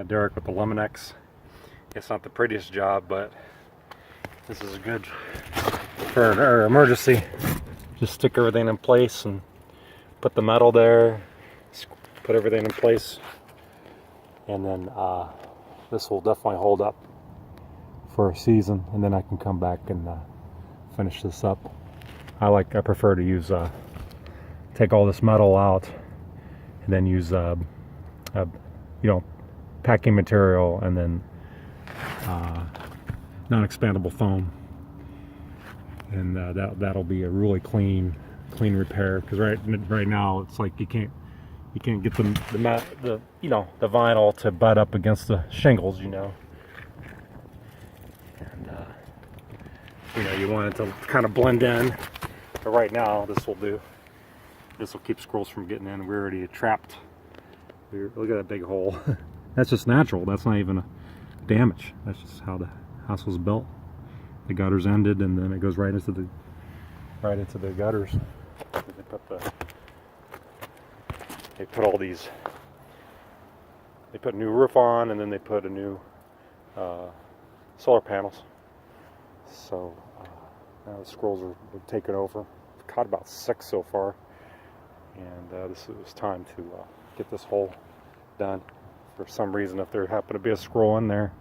Derek with the Eliminex. It's not the prettiest job, but this is good for an emergency. Just stick everything in place and put the metal there, put everything in place, and then this will definitely hold up for a season, and then I can come back and finish this up. I prefer to use take all this metal out and then use packing material and then non-expandable foam, and that'll be a really clean repair, because right now it's like you can't get the vinyl to butt up against the shingles, and you want it to kind of blend in. But right now this will keep squirrels from getting in. We're already trapped. Look at that big hole. That's just natural. That's not even a damage. That's just how the house was built. The gutters ended, and then it goes right into the gutters. They put a new roof on, and then they put a new solar panels. So now the squirrels are taking over. I've caught about 6 so far, and it was time to get this hole done. For some reason, if there happened to be a squirrel in there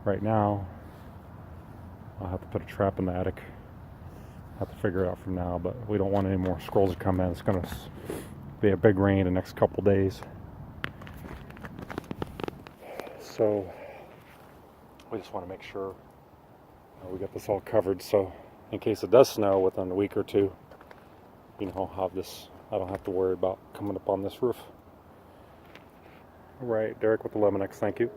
right now, I'll have to put a trap in the attic. I'll have to figure it out from now, but we don't want any more squirrels to come in. It's going to be a big rain the next couple days. So we just want to make sure we got this all covered, so in case it does snow within a week or two, I'll have this. I don't have to worry about coming up on this roof. All right, Derek with the Eliminex, thank you.